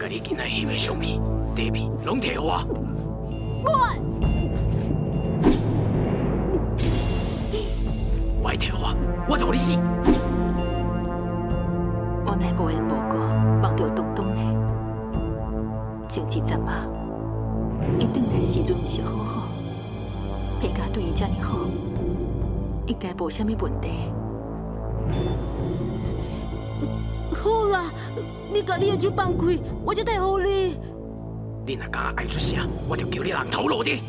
甲你今仔翕的相片、底片，拢摕我。我摕我，我就互你死。我乃无缘无故望到东东呢。前一阵啊，伊转来时阵毋是好好，皮家对伊遮尔好，应该无啥物问题。好啦，你把你的手放开，我才带互你。你若敢爱出声，我就叫你人头落地。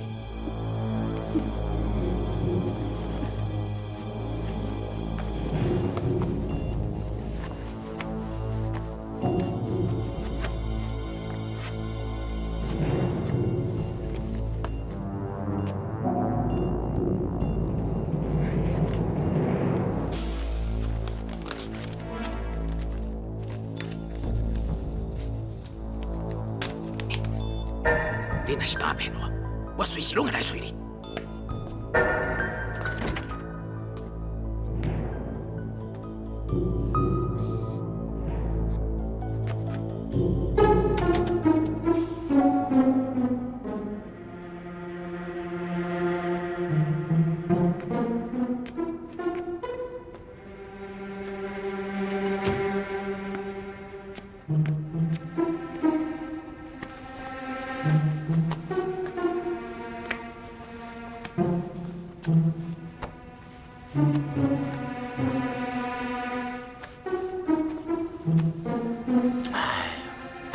你若是敢骗我，我随时拢会来找你。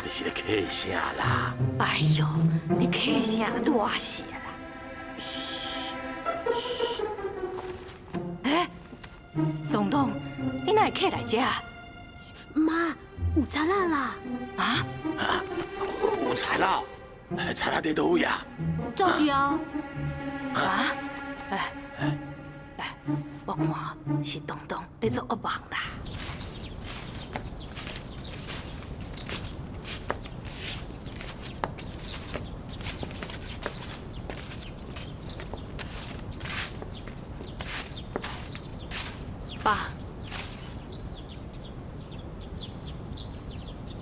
你是咧客啥啦？哎呦，你客声偌些啦！哎，东东，你哪会客来遮？妈，有查啦啦！啊？有菜啦，菜啦在倒位啊？走去啊！啊？哎，我看是东东在做噩梦啦。爸，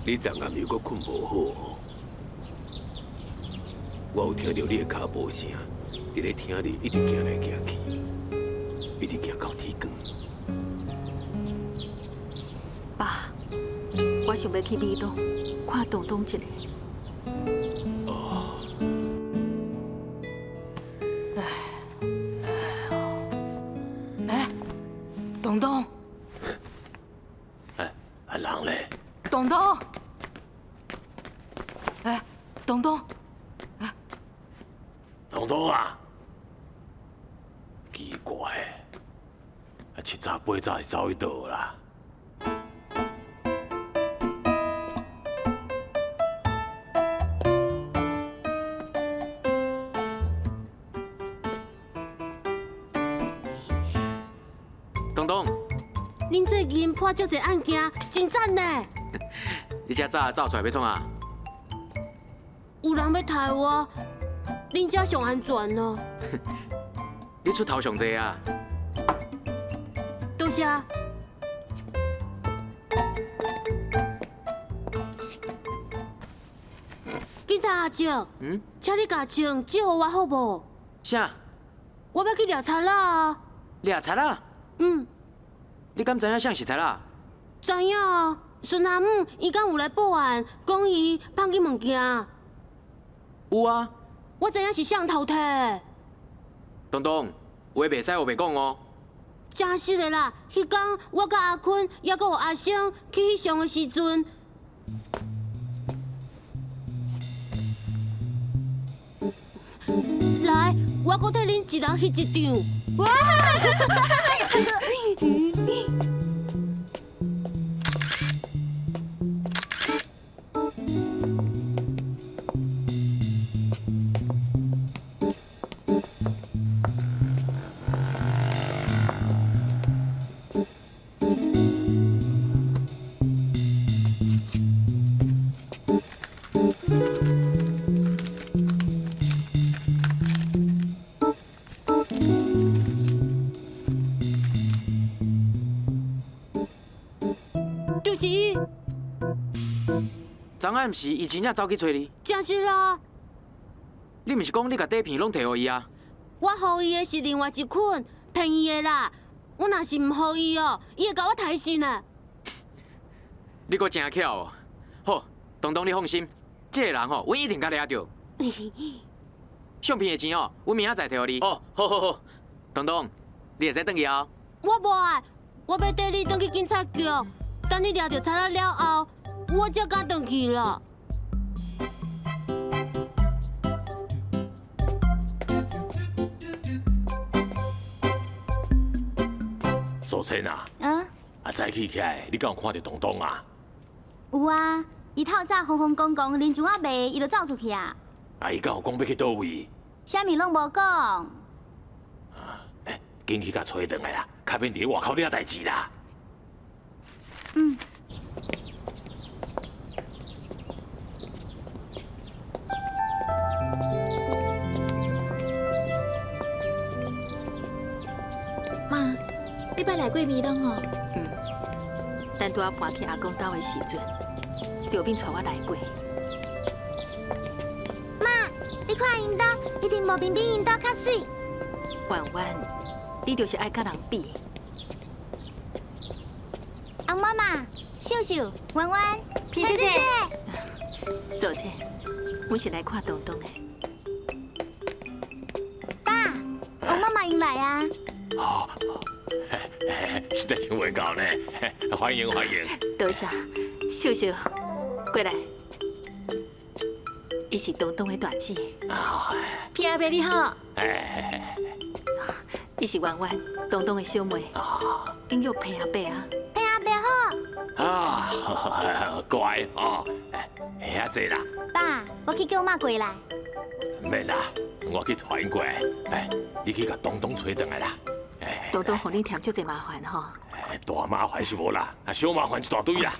你昨暗又搁困无好，我有听到你的脚步声，伫咧厅里一直行来行去，一直行到天光。爸，我想要去美容，看东东一下。哦，哎，东东，人咧？东东，哎，东东，东东啊，奇怪，七早八早是走去倒啦？东东，恁最近破足侪案件，真赞呢！你遮早走出来要创啊？有人要杀我，恁遮上安全咯。你出头上济啊？多谢。警察阿叔，请你甲枪借互我好无？啥？我要去掠贼啦！掠贼啦？你敢知影啥是贼啦？知影啊，孙阿母伊敢有来报案，讲伊放去物件。有啊。我知影是谁偷摕。东东，话袂使我袂讲哦。真实的啦，迄天我甲阿坤也阁有阿星去翕相的时阵，来，我阁替恁一人翕一张。哇！就是伊。昨暗时伊真正走去找你，真是啦，你毋是讲你甲底片拢摕互伊啊？我予伊的是另外一捆骗伊的啦。我若是唔予伊哦，伊会甲我刣死呢。你阁真巧哦！好，东东你放心，这个人吼，阮一定甲抓着。相片的钱哦，阮明仔载摕互你。哦，好好好，东东，你会使转去啊？我无爱，我要带你转去警察局。等你抓着查仔了后，我才敢转去啦。素贞啊，早起起来，你敢有看到东东啊？有啊，伊透早轰轰公公，连船仔卖，伊就走出去啊。伊敢有讲要去倒位？啥物拢无讲。紧去甲找回来啦，较免伫外口惹代志啦。妈，你捌来过美浓哦？等拄仔搬去阿公家的时阵，赵炳带我来过。妈，你看因兜，一定无冰冰因兜较水。婉婉，你就是爱甲人比。翁妈妈、秀秀、弯弯、皮姐姐，素姐，我是来看东东的。爸，翁妈妈因来啊。实在想袂到呢，欢迎欢迎。多谢，秀秀，过来。伊是东东的大姐。皮阿伯你好。伊是婉婉，东东的小妹。叫叫皮阿伯啊。陪阿伯好。乖哦，遐济啦。爸，我去叫妈过来。免啦，我去带因过来。你去甲东东找回来啦。东东互你添足侪麻烦吼。大麻烦是无啦，小麻烦一大堆啦。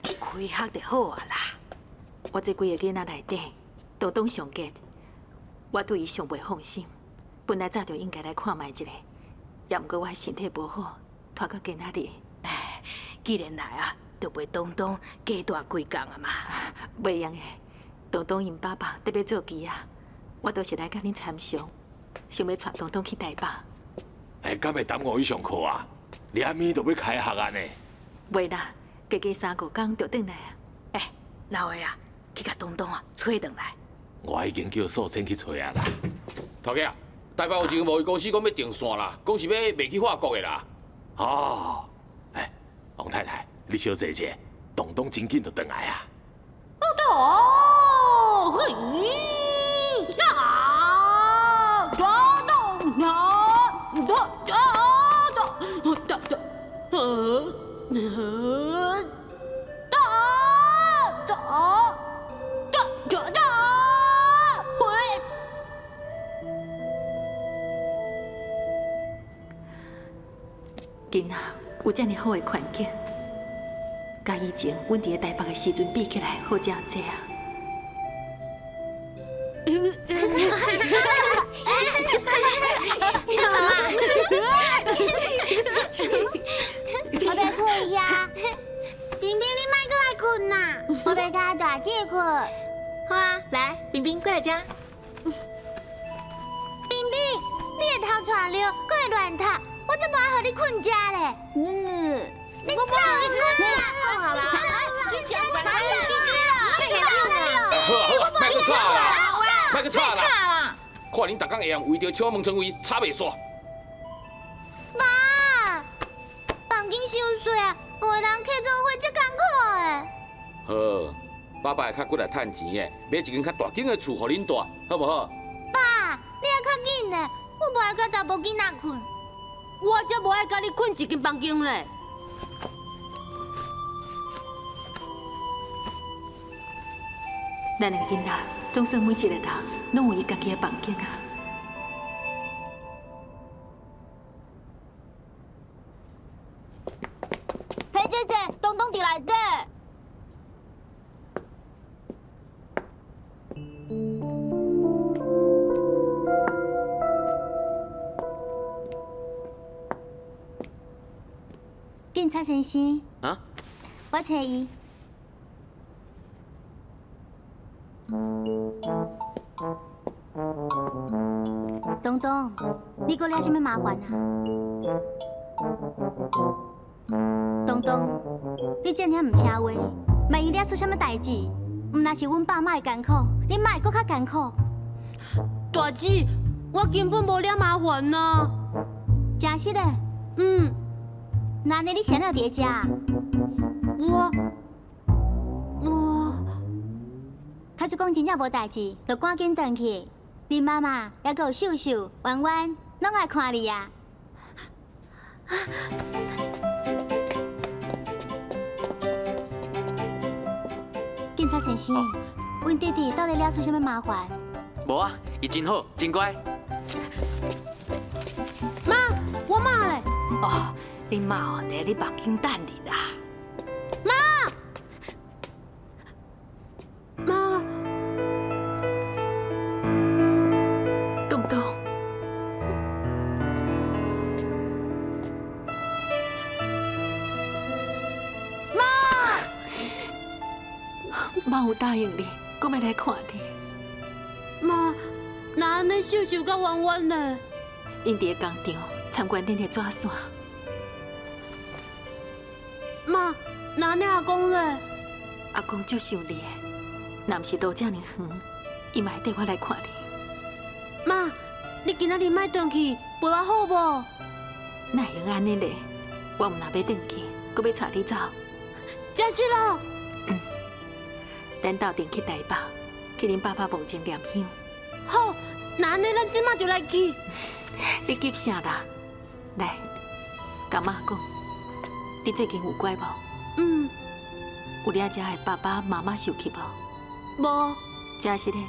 开学就好啊啦。我这几个囡仔内底，东东上结，我对伊上袂放心。本来早就应该来看卖一下，也毋过我身体无好，拖到今仔日。既然来啊，就陪东东加大几工啊嘛。袂用的，东东因爸爸特别做机啊，我都是来甲恁参详，想要带东东去台北。敢会耽误伊上课啊？你暗暝就要开学啊呢？袂啦，加加3、5天就转来啊。老的啊，去甲东东啊找转来。我已经叫素贞去找啊啦。头家，台北有一个贸易公司讲要定线啦，讲是要卖去法国的啦。哦，王太太，你小坐者，东东真紧就转来啊。囡仔有遮尔好的环境，甲以前阮伫台北的时阵比起来，好正济啊！我要困呀。冰冰，你莫过来困呐，我要甲大姐困。好啊，来，冰冰过来遮。冰冰，你会偷串溜，搁会乱读，我才不爱互你困遮咧。你走，你滚啊！好啦，你想我好好，别去吵啦，别去吵啦！啦！看恁逐工会用为着敲门成为吵袂煞。爸，房间伤水啊，有的人客做伙才艰苦的。好，爸爸会较过来趁钱的，买一间较大间的厝互恁住，好不好？爸，你爱较紧的，我无爱甲查某囡仔困。我才无爱甲你困一间房间咧。咱两个囡仔总算每一个人拢有伊家己的房间啊。裴姐姐，东东伫内底。警察先生，啊？我找伊。东东，你搁惹什么麻烦啊？东东，你这尔唔听话，万一惹出什么代志，唔那是阮爸妈的艰苦，你妈会搁较艰苦。大姐，我根本无惹麻烦呐。真实的？嗯，那你现在伫遮？我，假如讲真正无代志，就赶紧回去。你妈妈还有秀秀、弯弯，拢来看你啊！警察先生，阮弟弟到底惹出什么麻烦？无啊，伊真好，真乖。妈，我妈嘞？哦，你妈哦，在你房间等你啦。妈，东东，妈有答应你，我要来看你。妈，那安尼秀秀甲弯弯呢？因伫工厂参观恁的纸伞。妈，那安尼阿公嘞？阿公足想你的，若毋是路遮尔远，伊嘛会带我来看你。妈，你今仔日莫回去，陪我好无？哪会用安尼咧？我毋若要回去，搁要带你走。真是咯。等斗阵去台北，去恁爸爸墓前念香。好，那安尼咱即马就来去。你急啥啦？来，甲妈讲，你最近有乖无？嗯，有了遮的爸爸妈妈受气无？无，真是咧，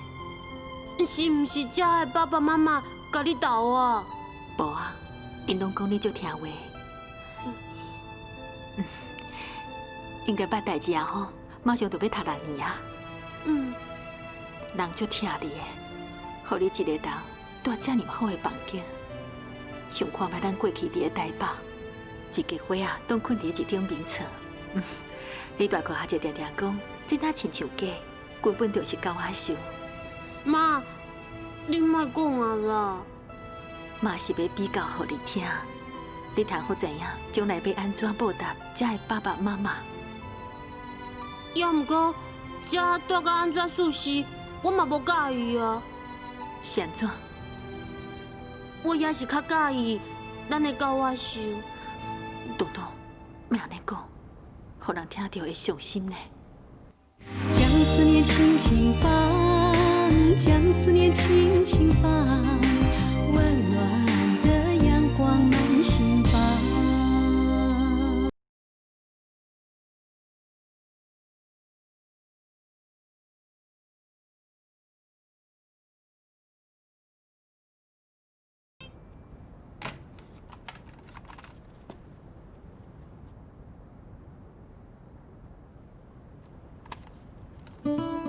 是毋是遮的爸爸妈妈甲你斗啊？无啊，因拢讲你足听话。应该捌代志啊吼，马上就要读6年啊。人足疼你的，互你一个人住遮尔好的房间，想看觅咱过去伫个台北，一家伙啊，当困伫一顶名厝。你大哥阿姐常常讲，这哪亲像假，根本就是狗仔秀。妈，你莫讲啊啦。嘛是要比较互你听，你通好知影将来要安怎报答遮的爸爸妈妈。要毋过，遮住到安怎舒适，我嘛无介意啊。是安怎？我也是较介意咱的狗仔秀。东东，莫安尼讲，互人听到会伤心呢。将思念轻轻放，将思念轻轻放，温暖的阳光满心房。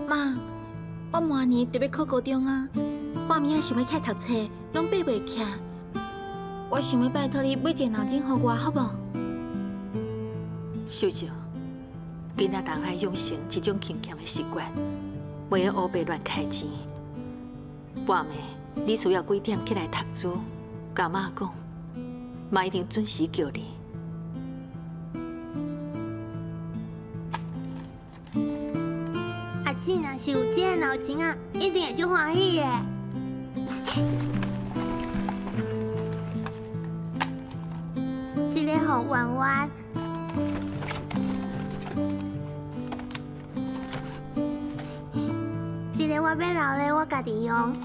妈，我明年就要考高中啊，我明仔想要起来读册，拢爬袂起。我想要拜托你买一个脑筋给我，好无？秀秀，囡仔人爱养成一种勤俭的习惯，袂用乌白乱开钱。半暝你需要几点起来读书？甲妈讲，妈一定准时叫你。阿姊若是有这个脑筋啊，一定会足欢喜的。这个互弯弯，这个我要留咧我家己用。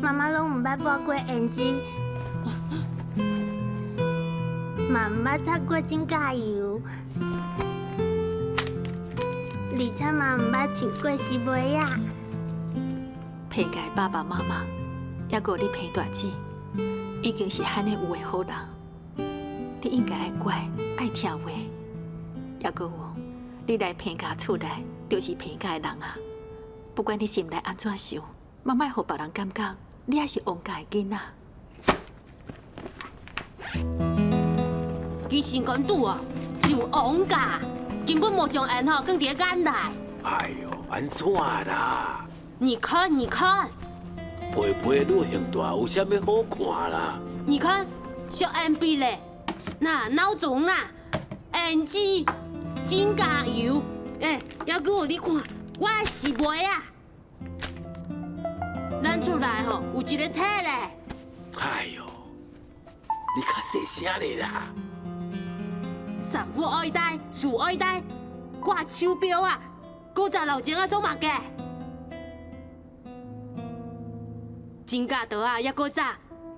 妈妈拢唔捌剥过胭脂，嘛唔捌擦过指甲油。而且嘛唔捌穿过丝袜啊！陪家爸爸妈妈，还有你陪大姐，已经是罕的有的好人。你应该爱乖，爱听话，还有你来陪家厝内，就是陪家的人啊。不管你心内安怎想，莫卖互别人感觉你还是王家的囡仔。其身管拄啊，就王家，根本无将缘吼放伫眼内。哎呦，安怎啦？你看，你看，皮皮愈型大，有啥物好看啦？你看，小 MB 嘞，那闹钟啊，NG 真加油！哎，要给我你看，我的是妹啊！咱厝内吼有一个册嘞。哎呦，你较细声咧啦！丈夫爱戴，树爱戴，挂手表啊，56前啊，总嘛个。真假刀啊，也搁早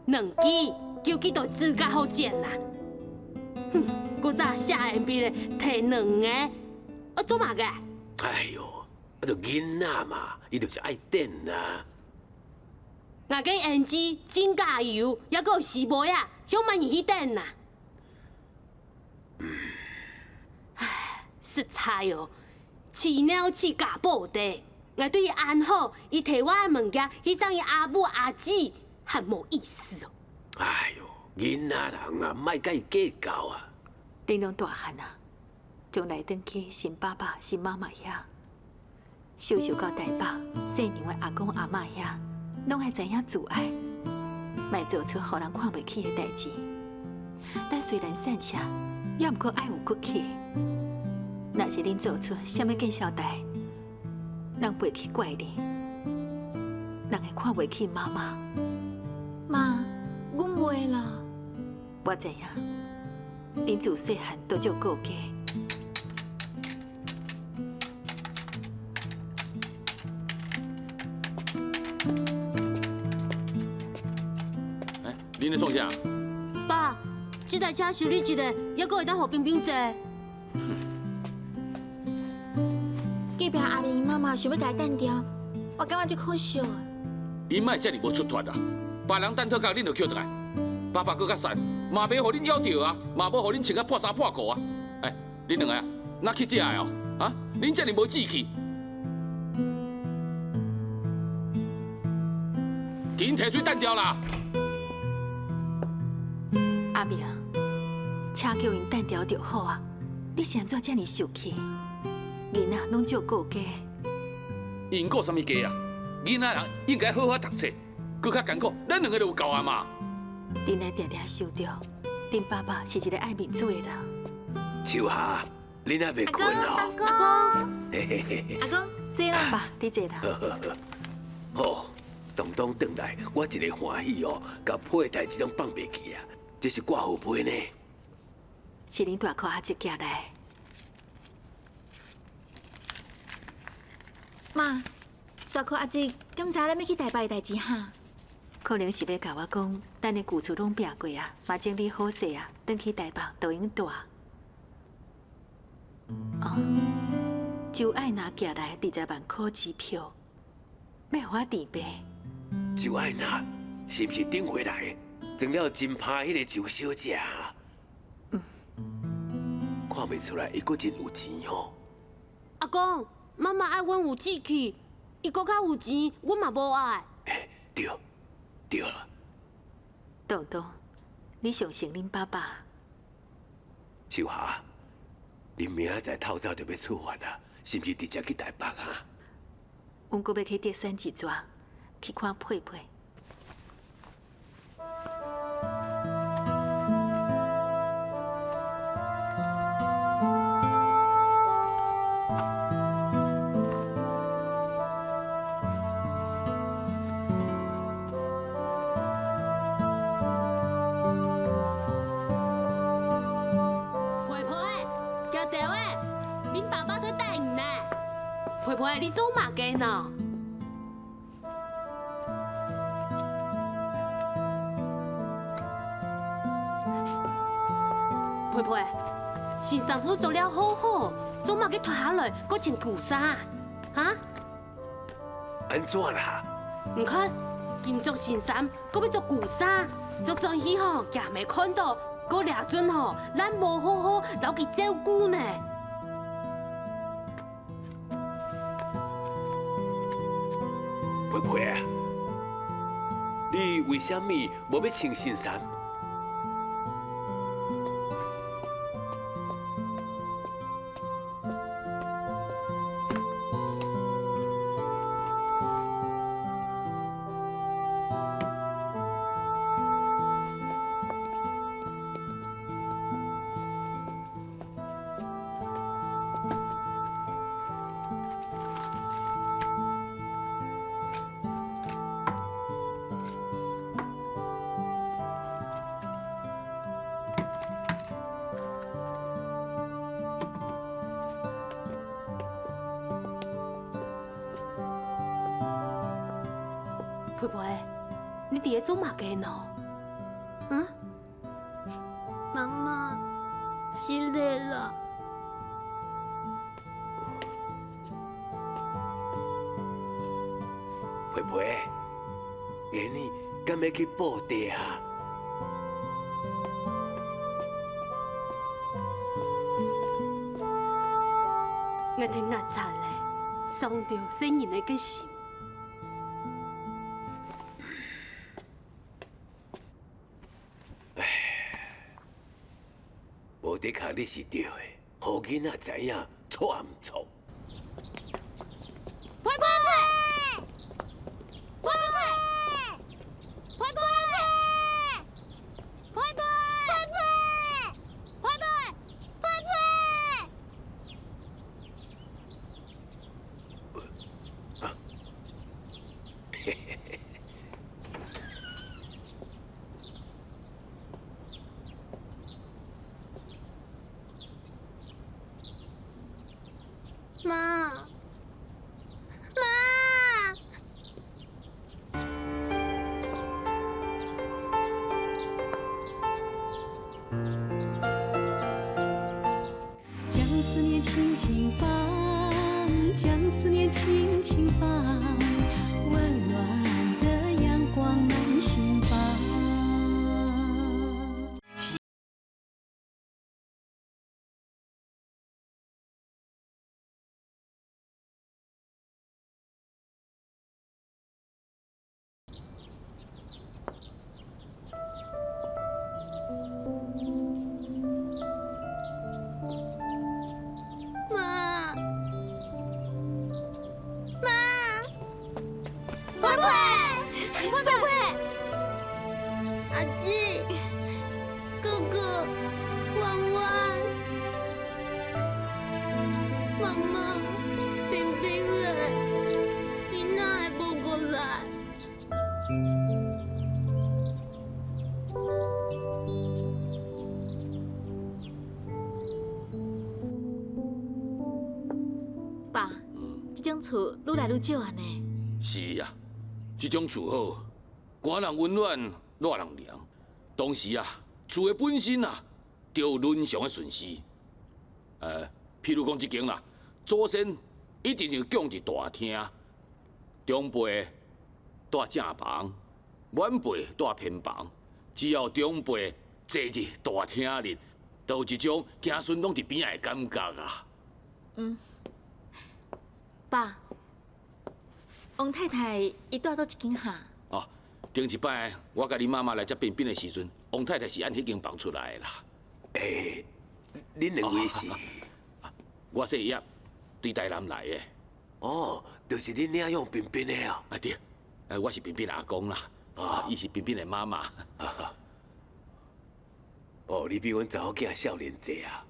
2支，叫去到指甲好剪啦。哼，搁早写 MB 咧，摕2个，啊，总嘛个。哎呦，啊，就囡仔嘛，伊就是爱电啦。我跟 NG 真加油，也搁有师妹啊，向慢去等呐。唉，实在哦，饲鸟饲家宝地，我对伊安好，伊摕我的物件去送伊阿母阿姊，很无意思哦。哎呦，囡仔人啊，莫甲伊计较啊。恁拢大汉啊，将来转去新爸爸、新妈妈遐，小小到大伯、细娘的阿公阿嬷遐，拢爱知影自爱，莫做出互人看袂起的代志。咱虽然散车，也毋过爱有骨气。若是恁做出什么见笑代，人袂去怪你，人会看袂起妈妈。妈，阮袂啦。我知影，恁自细汉都足顾家。哎，恁咧创啥？爸，这台车修理一个，也搁会当互冰冰坐。隔壁阿玲妈妈想要甲伊干掉，我感觉足可惜的。伊莫遮尔无出脱啦，别人等讨到恁就捡倒来。爸爸搁较瘦，嘛袂互恁咬着啊，嘛无互恁穿甲破衫破裤啊。哎，恁两个啊，哪去遮的哦？啊，恁遮尔无志气，紧摕水等掉啦！阿明，车叫因等调就好啊，你是安怎遮尔受气？囡仔拢足顾家。因顾什么家啊？囡仔人应该好好读册，搁较艰苦，咱两个就有够啊嘛。恁来定定想着，恁爸爸是一个爱面子的人。秋霞，恁还未困哦？阿公，嘿嘿嘿嘿。阿公，坐啦，爸，你坐啦。好，东东回来，我一个欢喜哦，甲配代志拢放袂记啊，这是挂好配呢。是恁大哥阿姐寄来。妈，大哥阿姊，刚才咱要去台北的代志哈？可能是要甲我讲，咱的旧厝拢拼过啊，嘛整理好势啊，转去台北都用大。就爱拿寄来20万块机票，要互我垫背。就爱拿，是不是顶回来装了真拍迄个周小姐啊？看袂出来，伊阁真有钱哦。阿公，妈妈爱阮有志气，伊搁较有钱，阮嘛无爱。对，对了。东东，你相信恁爸爸？秋霞，恁明仔载透早就要出发啦，是不是直接去台北啊？阮阁要去德山一庄，去看佩佩。佩佩，交掉诶，恁爸爸在等呢。佩佩，你做嘛嘅呢？佩佩，新衫裤做了好好，做嘛嘅脱下来，搁穿旧衫，哈？安怎啦？唔看，今做新衫，搁要做旧衫，做转去吼，也未看到，搁掠准吼，咱无好好留去照顾呢。佩佩啊，你为什么无要穿新衫？佩佩，你伫咧做嘛嘅呢？嗯？妈妈，心累了。培培，今日敢要去布袋啊？我听牙擦咧，伤到生人的个心。无得确你是对的，好囡仔知影错唔错。佩佩，佩佩，佩佩，佩佩，佩佩，佩佩，佩佩。妈，妈，将思念轻轻放，将思念轻轻放，温暖的阳光满心房。妈，妈，佩佩，佩佩，阿纪，哥哥，弯弯，妈妈，冰冰嘞，你哪还不过来？爸，这种厝愈来愈少啊呢。是啊，这种厝好，寒人温暖，热人凉。当时啊，厝的本身啊，就有伦常的顺序。譬如讲这间啦，祖先一定是供一大厅，中辈住正房，晚辈住偏房。只要长辈坐入大厅里，都有一种子孙拢伫边仔的感觉啊。爸，王太太伊住倒一间下？哦，顶一摆我甲你妈妈来这边边的时阵，王太太是按迄间房出来的啦。恁两位是？我细叶对台南来的。哦，就是恁领养彬彬的哦。啊对，我是彬彬阿公啦，伊是彬彬的妈妈。哦，你比阮查某囝少年济啊。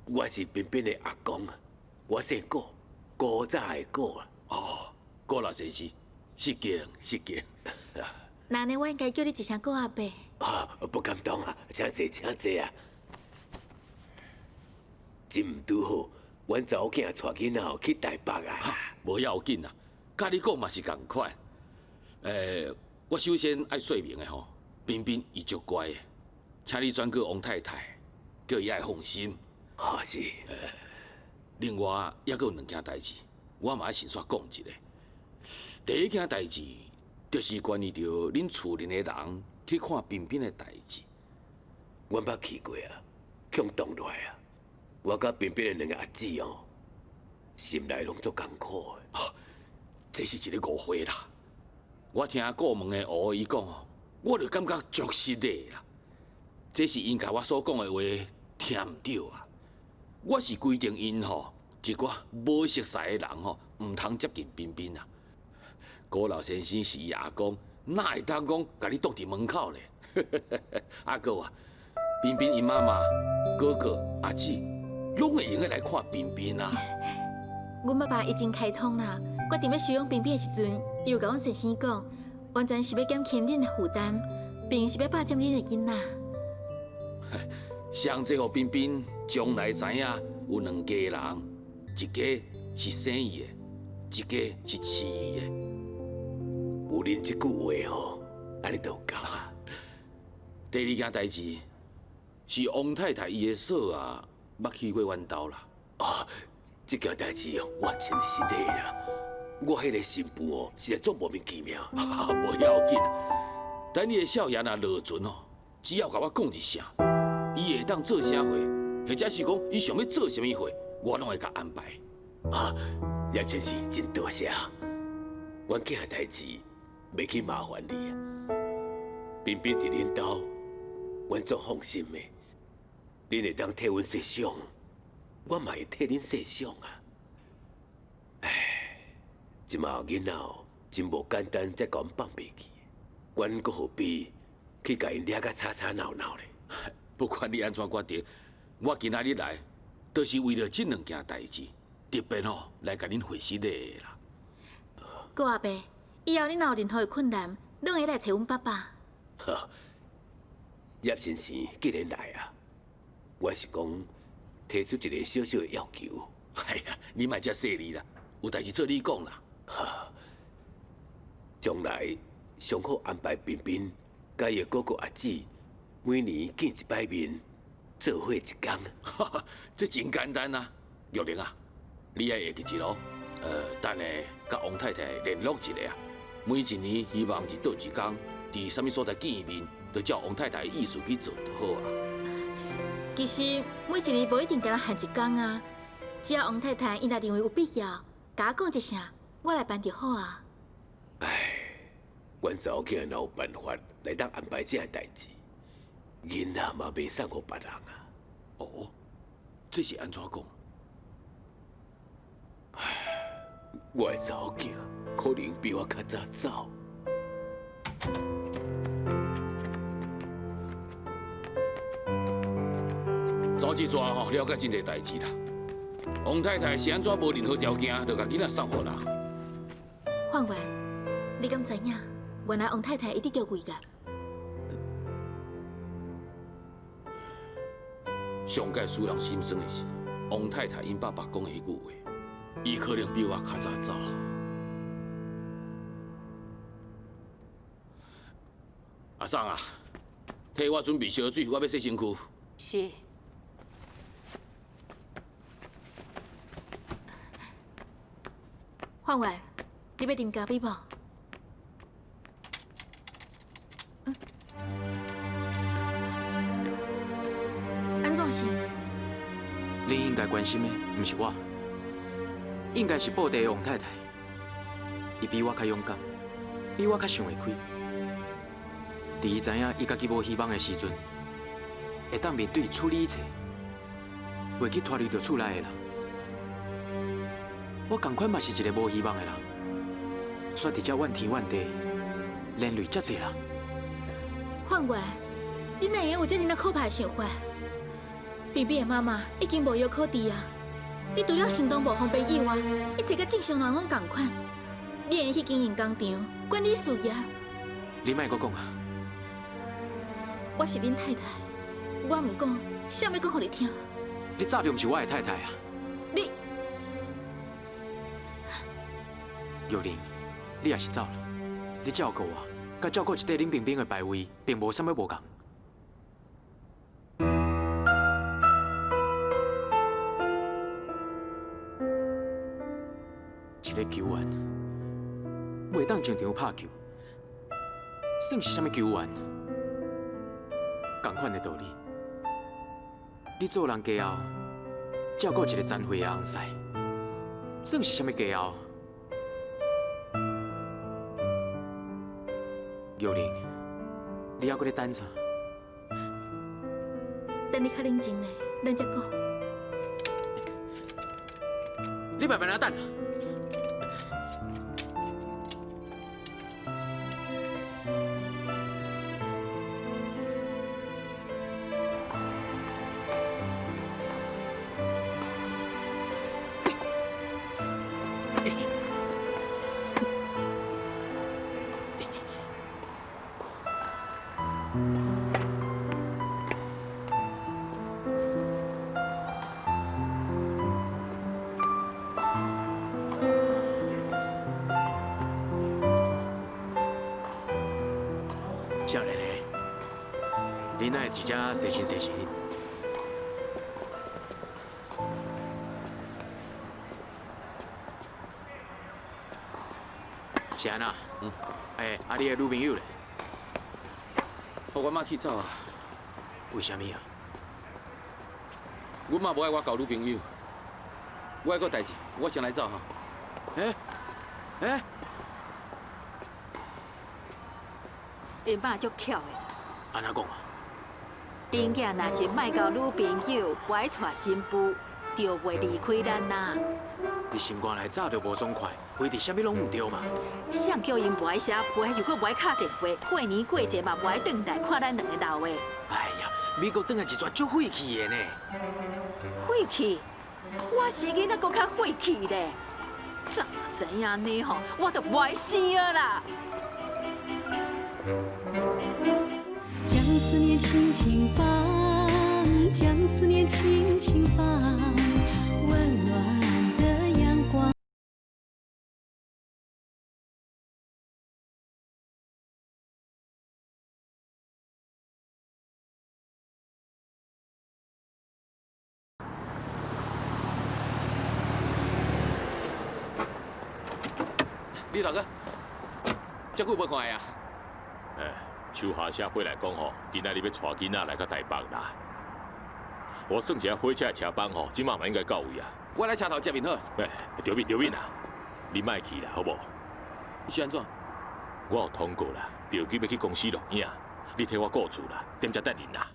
我是彬彬的阿公啊，我姓顾，古早的顾啊。哦，顾老先生，失敬失敬。那呢，我应该叫你一声顾阿伯。不敢当啊，请坐请坐啊。真毋拄好，阮查某囝带囡仔去台北啊。无要紧啦，甲你讲嘛是共款。我首先爱说明的吼，彬彬伊足乖的，请你转告王太太，叫伊爱放心。是。另外，还佫有两件代志，我嘛爱先煞讲一个。第一件代志，就是关于着恁厝里的人去看彬彬的代志。阮捌去过啊，强动落来啊。我甲彬彬的两个阿姊哦，心内拢足艰苦的。这是一个误会啦。我听顾问的学伊讲哦，我就感觉足失礼啦。这是因甲我所讲的话听唔到啊。我是规定因吼，一寡无熟识的人吼，唔通接近彬彬啊。顾老先生是伊阿公，哪会当讲甲你挡伫门口咧？阿哥啊，彬彬因妈妈、哥哥、阿姊，拢会用个来看彬彬啊。阮爸爸已经开通啦，决定要收养彬彬的时阵，伊有甲阮先生讲，完全是要减轻恁的负担，并是要霸占恁的囡仔。上这互彬彬将来知影有两家人，一家是生伊的，一家是饲伊的。有恁即句话吼，安尼就够啊。第二件代志是王太太伊的嫂啊，捌去过阮兜啦。啊，即件代志哦，我真心的啦。我迄个新妇哦，实在足莫名其妙。无要紧，等你的少爷若落船哦，只要甲我讲一声，伊会当做啥货，或者是讲伊想要做啥物货，我拢会甲安排。啊，杨先生真多谢。阮囝的代志袂去麻烦你啊。彬彬伫恁兜，阮足放心的。恁会当替阮设想，我嘛会替恁设想啊。唉，即马有囡仔哦，真无简单，才甲阮放袂记。阮阁何必去甲因掠甲吵吵闹闹咧？不管你安怎决定，我今仔日来，都是为了这两件代志，特别哦来甲恁会师的啦。顾阿伯，以后恁若有任何的困难，拢会来找阮爸爸。哈，叶先生既然来啊，我是讲提出一个小小的要求。哎呀，你莫遮细腻啦，有代志做你讲啦。哈，将来上好安排彬彬甲伊的哥哥阿姊，每年见一摆面，做伙一工。这真简单啊，玉玲啊，你也会记住咯。等下甲王太太联络一下啊，每一年希望是倒一工，伫什么所在见面，就照王太太的意思去做就好啊。其实每一年无一定敢若限一工啊，只要王太太伊若认为有必要，甲我讲一声，我来办就好啊。唉，阮查某囝若有办法来当安排这个代志，囡仔嘛袂送互别人啊。哦，这是安怎讲？我的查某囝可能比我较早走。早一抓吼，了解真侪代志啦。王太太是安怎无任何条件，就甲囡仔送互人？范员，你敢知影？原来王太太一直着胃癌。上界使人心酸的是，王太太因爸爸讲的迄句话，伊可能比我较早走。阿桑啊，替我准备烧水，我要洗身躯。是。范员，你要啉咖啡无？安怎是？你应该关心的不是我，应该是布袋的王太太。伊比我较勇敢，比我较想会开。伫伊知影伊家己无希望的时阵，会当面对处理一切，袂去拖累着厝内的人。我同款嘛是一个无希望的人，煞伫遮怨天怨地，连累遮侪人。范员，你哪会有这尔可怕的想法？彬彬的妈妈已经无药可治啊！你除了行动无方便以外，一切甲正常人拢同款。你会去经营工厂，管理事业。你莫阁讲啊！我是恁太太，我唔讲，啥物讲互你听？你早就毋是我的太太啊！你，玉玲，你也是走了。你照顾我，甲照顾一块冷冰冰的牌位，并无啥物无共。一个球员，袂当上场拍球，算是啥物球员？同款的道理。你做人家后，照顾一个残废的翁婿，算是啥物家后？玉玲，你还搁咧等啥？等你较冷静咧，咱再讲。你慢慢来等。自家细心细心。是安那？啊，你的女朋友咧？我妈去走啊！为什么啊？阮妈无爱我交女朋友，我还有代志，我先来走哈。因爸足巧的，安怎讲啊？因囝若是莫交女朋友，不爱娶新妇，就袂离开咱呐。你心肝内早就无爽快，规直啥物拢唔对嘛？谁叫因不爱写批，又搁不爱敲电话，过年过节嘛不爱转来看咱两个老的。哎呀，美国转来一撮足晦气的呢。晦气？我是囡仔，搁较晦气咧。早知影呢吼，我就不爱死啊啦。将思念轻轻放，将思念轻轻放，温暖的阳光。李大哥，遮久无看呀？秋华社飞来讲吼，今仔日要带囡仔来到台北啦。我算一下火车的车班吼，今晚嘛应该到位啊。我来车头接面好。对面啊，你莫去啦，好无？是安怎？我有通过啦，着急要去公司录影，你替我顾厝啦，踮遮等恁啦。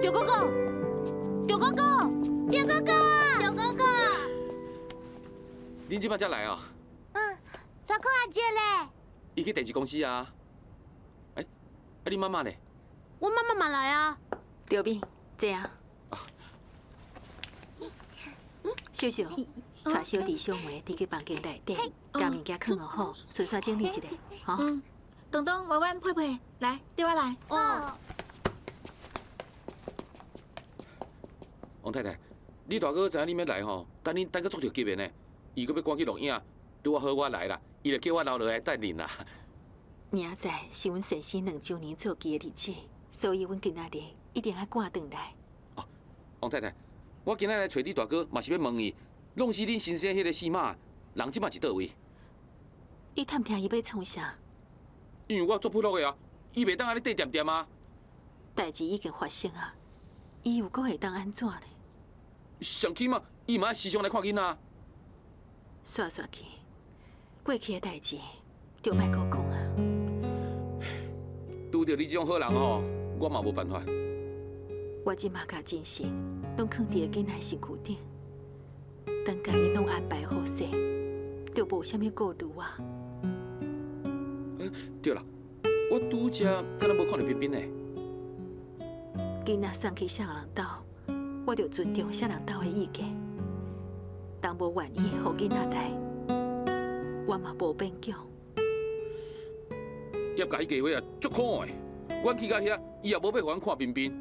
丢哥哥，丢哥哥，丢哥哥，丢哥哥。恁即摆才来哦？大哥阿姐嘞？伊去电视公司啊。你妈妈嘞？我妈妈嘛来啊。对面，这样。秀秀，带小弟小妹你去房间内底，将物件放好，顺续整理一下，吼。东东、婉婉、佩佩，来，对我来。王太太，你大哥知影你要来吼，等恁等个足着急的呢。伊搁要赶去录影，拄好我来啦，伊就叫我留落来等恁啦。明仔载是阮先生2周年做记的日子，所以阮今仔日一定要赶转来。王太太，我今仔来找你大哥，嘛是要问伊，弄死恁先生迄个死马，人即马是倒位？你探听伊要创啥？因为我做普落的啊，伊袂当安尼缀掂掂啊。代志已经发生啊，伊有搁会当安怎呢？上起码伊嘛时常来看囡仔。煞去，过去的代志就莫搁讲啊。拄着你这种好人吼，我嘛无办法。我即马甲精神拢放伫个囡仔身躯顶，等甲伊拢安排好势，就无啥物顾虑啊。对啦，我拄则敢若无看到彬彬呢。囡仔送去啥人兜，我着尊重啥人兜的意见。当无愿意，互囡仔来，我嘛无勉强。叶家迄家伙啊，足可爱。阮去到遐，伊也无要互阮看彬彬。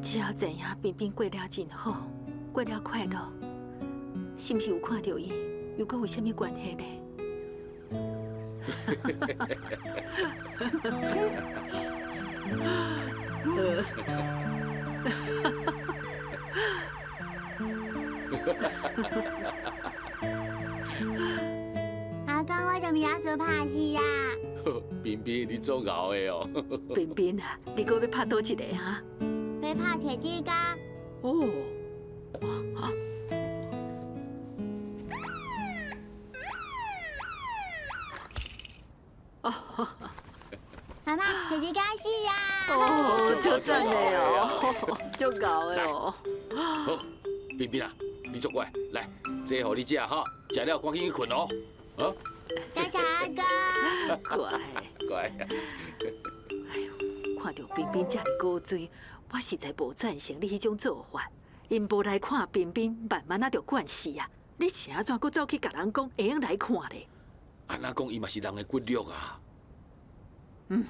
只要知影彬彬过了真好，过了快乐，是毋是有看到伊，又搁有啥物关系呢？阿公，我就要说拍戏呀。彬彬，你做熬的哦。彬彬啊，你搁要拍倒一个哈？要拍铁金刚。哦，啊。妈妈，铁是假死啊！哦，就赞的哦，就搞的哦。好，冰冰啊，你做乖，来，这互你食哈，食了赶紧去困哦。啊，大侠阿哥，乖。乖。哎呦，看到冰冰这么古锥，我实在无赞成你迄种做法。因无来看冰冰，慢慢啊就惯死啊！你请怎搁走去甲人讲会用来看咧？安那讲伊嘛是人的骨肉啊。嗯。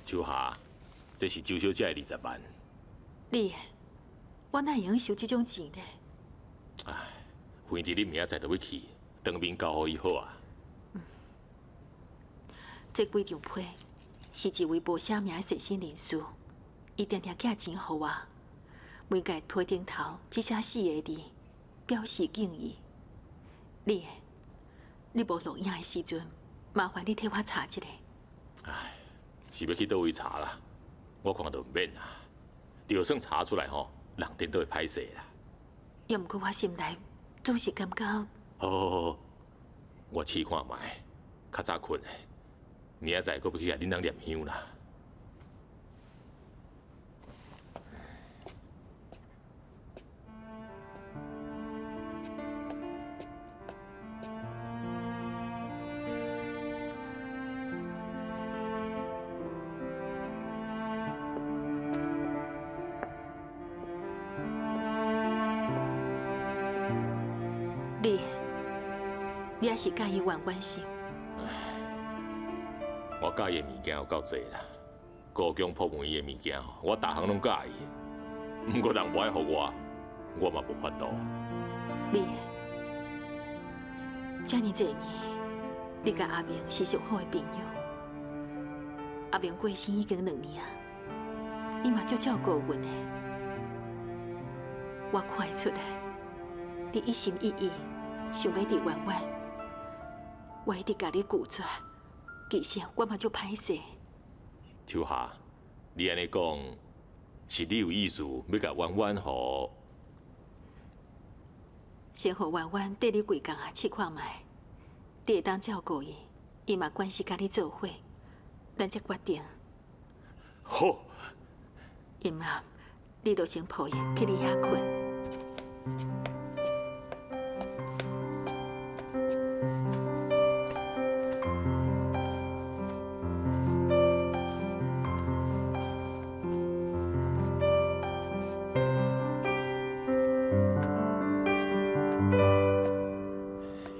秋霞，这是周小姐的20万。你，我哪会用收这种钱呢？唉，反正你明仔载就要去，当面交互伊好啊。这几张批是一位无写名的善心人士，伊定定寄钱予我，每届批顶头只写4个字，表示敬意。你无录影的时阵，麻烦你替我查一下。唉，是要去倒位查啦？我看都唔免啦，就算查出来吼，人顶都会歹势啦。要毋过我心内总是感觉，好，我试看卖，较早困的，明仔载搁要去甲恁人念香啦。你也是介意婉婉是？我介意的物件有够侪啦，高强破门的物件，我逐项拢介意。不过人无爱互我嘛无法度。你，这么多年，你甲阿明是上好的朋友。阿明过身已经2年啊，你嘛足照顾阮的。我看会出来，你一心一意想要伫婉婉。我一直甲你拒绝，其实我嘛足歹势。秋霞，你安尼讲，是你有意思要甲婉婉互？先互婉婉缀你规工啊试看卖，你会当照顾伊，伊嘛关系甲你做伙，咱才决定。好。因啊，你就先抱伊去你遐困。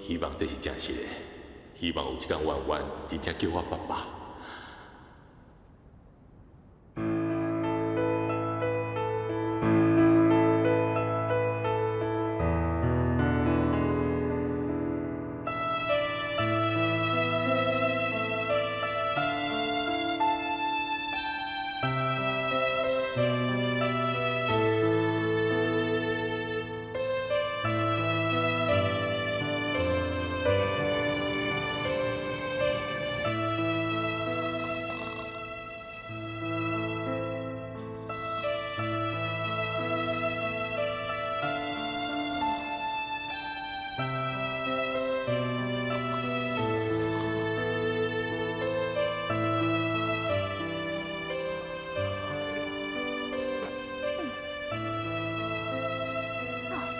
希望这是真实的，希望有一天婉婉真正叫我爸爸。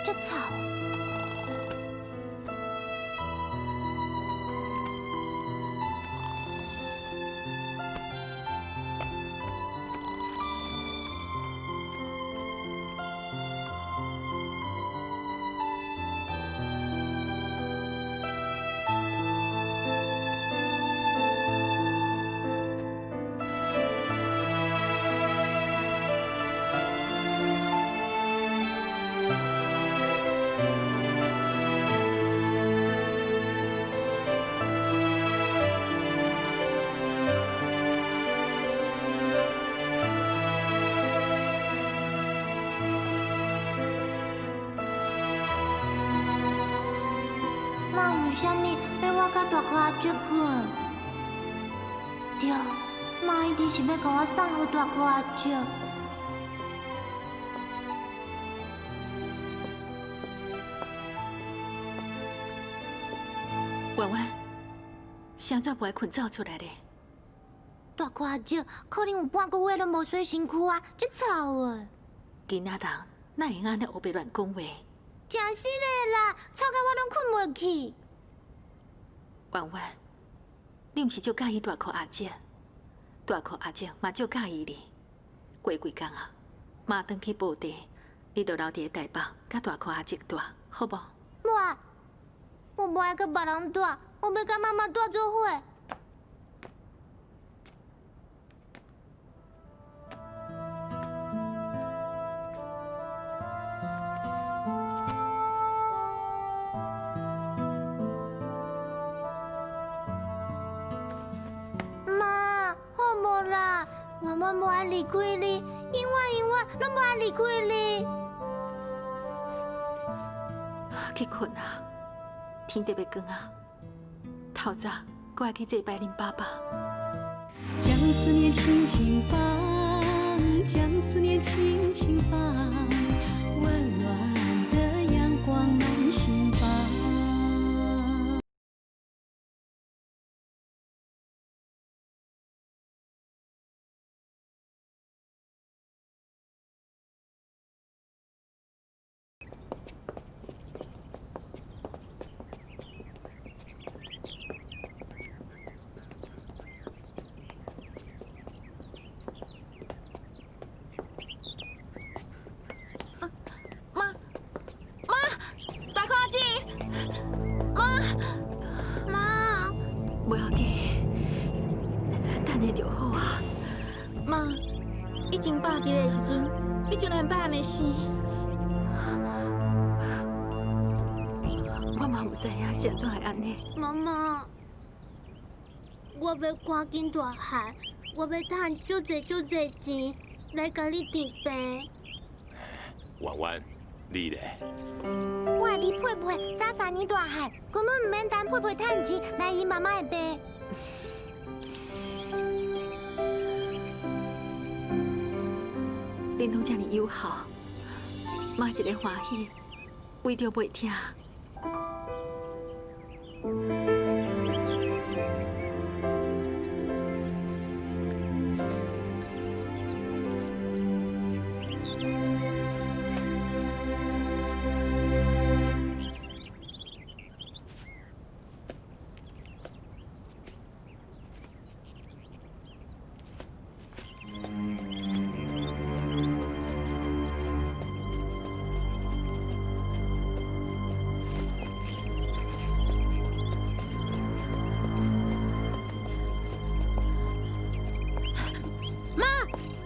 这吵。为什么要我甲大哥阿叔困？对，妈一定是要甲我送互大哥阿叔。婉婉，啥怎不爱困走出来咧？大哥阿叔可能有半个月都无洗身躯啊，真臭啊！囡仔人哪会安尼胡白乱讲话？真是的啦，臭到我拢困袂去。婉婉，你毋是足介意大箍阿姐？大箍阿姐嘛足介意你。过几工啊，妈转去布袋，你就留伫台北，甲大箍阿姐住，好无？我无爱甲别人住，我要甲妈妈住做伙。妈，好无啦，婉婉无爱离开你，永远拢无爱离开你。去困啊！天特别光啊！透早，我要去祭拜恁爸爸。将思念轻轻放，将思念轻轻放，温暖的阳光满心房。不要紧，等下就好啊。妈，以前爸伫的时阵，你就能办安尼生。我嘛唔知影是安怎会安尼。妈妈，我要赶紧大汉，我要赚足侪钱来甲你治病。婉婉，你咧？我爱你佩佩早3年大汉，根本唔免等佩佩趁钱来医妈妈的病。恁拢遮尔友好，妈一个欢喜，为着袂听。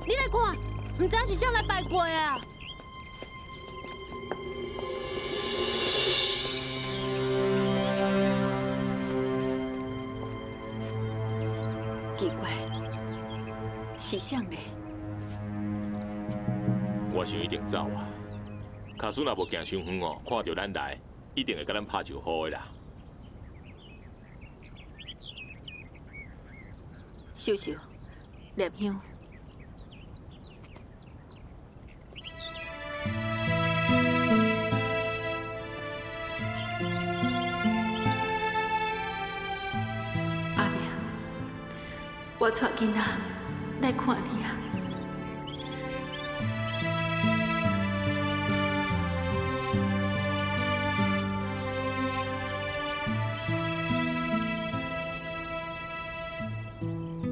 你来看，唔知是谁来拜过啊？奇怪，是谁呢？我想一定走啊！卡苏若无行伤远哦，看到咱来，一定会甲咱拍招呼的啦。秀秀，念香。阿明，我带囡仔来看你啊。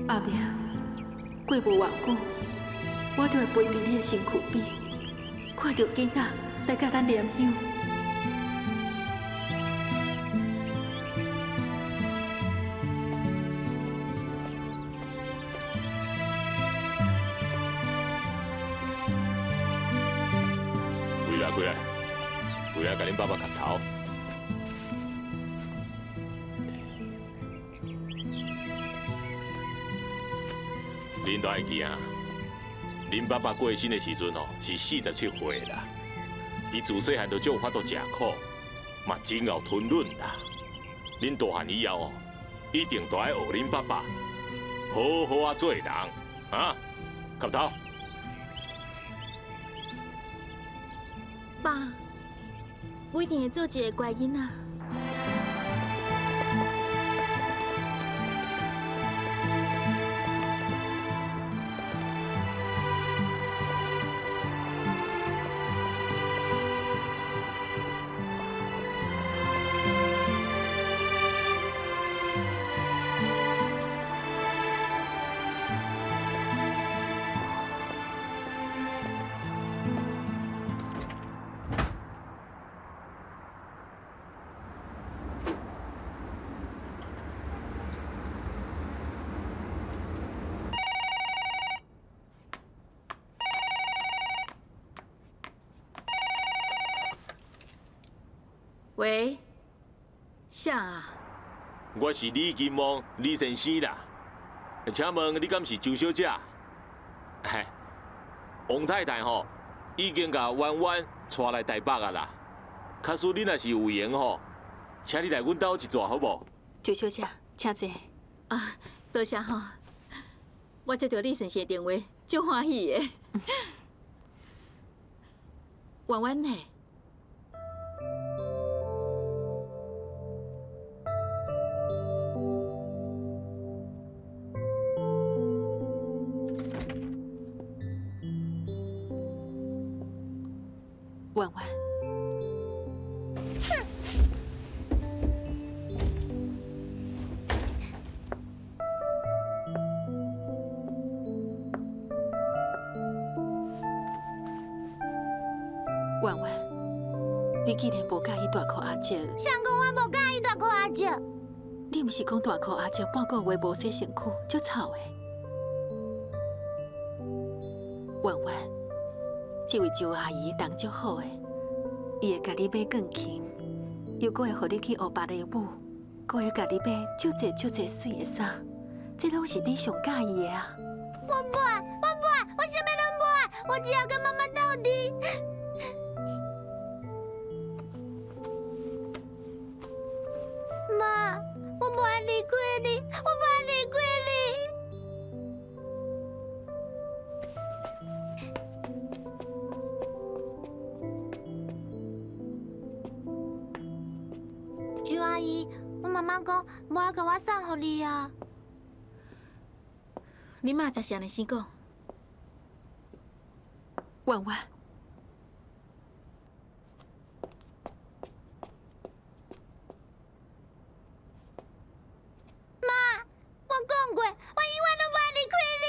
阿明，过无偌久，我就会陪伫你的身躯边，看到囡仔来甲咱念香。回来，甲恁爸爸磕头。恁都会记啊？恁爸爸过身的时阵哦，是47岁啦。伊自细汉就就有法度食苦，嘛真有吞忍啦。恁大汉以后哦，一定都爱学恁爸爸，好好啊做人啊，磕头。爸，我一定会做一个乖囡仔。喂，啥啊？我是李金旺李先生啦，请问你敢是周小姐？嘿，王太太吼已经甲婉婉带来台北啊啦。假使你若是有闲吼，请你来阮兜一撮好无？周小姐，请坐。啊，多谢吼。我接到李先生的电话，足欢喜的。婉婉呢？婉婉，婉婉，你既然无介意大箍阿姐，谁讲我无介意大箍阿姐？你毋是讲大箍阿姐半个月无洗身躯，足臭的。婉婉。这位周阿姨人足好诶，伊会甲你买钢琴，又搁会互你去学芭蕾舞，搁会甲你买足侪水诶衫，这拢是你上介意诶啊！我不爱，我什么都不爱，我只要跟妈妈到底。妈，我不爱离开你，我不爱离开你。周阿姨，我妈妈讲无爱甲我送予你啊。你妈才是安尼先讲。婉婉，妈，我讲过，我永远都不爱离开你。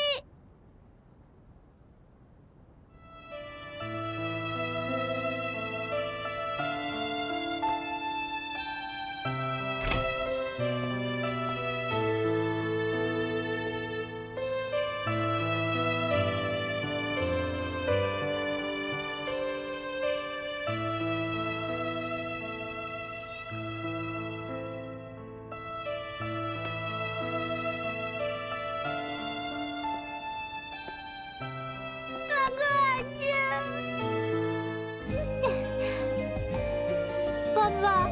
爸爸，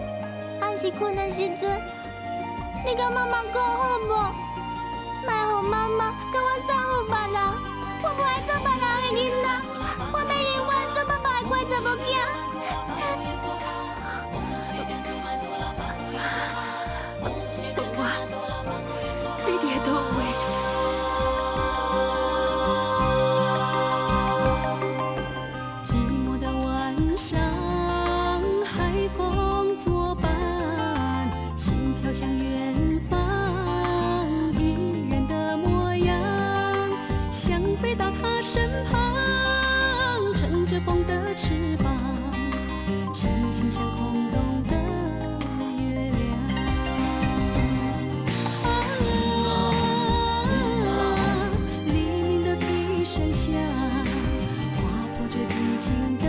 俺是困的时阵，你甲妈妈讲好无？莫互妈妈甲我送予别人，我不爱做别人的囡仔，我要永远做爸爸的乖查某囝。你伫倒位？寂寞的晚上，海风作伴，心飘向远方，一人的模样，想飞到他身旁，乘着风的翅膀，心情像空洞的月亮。黎明的笛声响，划破这寂静的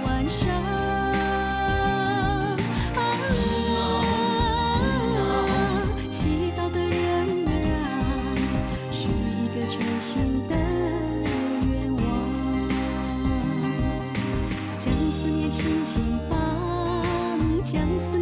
晚上。祈祷的人儿啊，许一个全新的愿望，将思念轻轻放，将思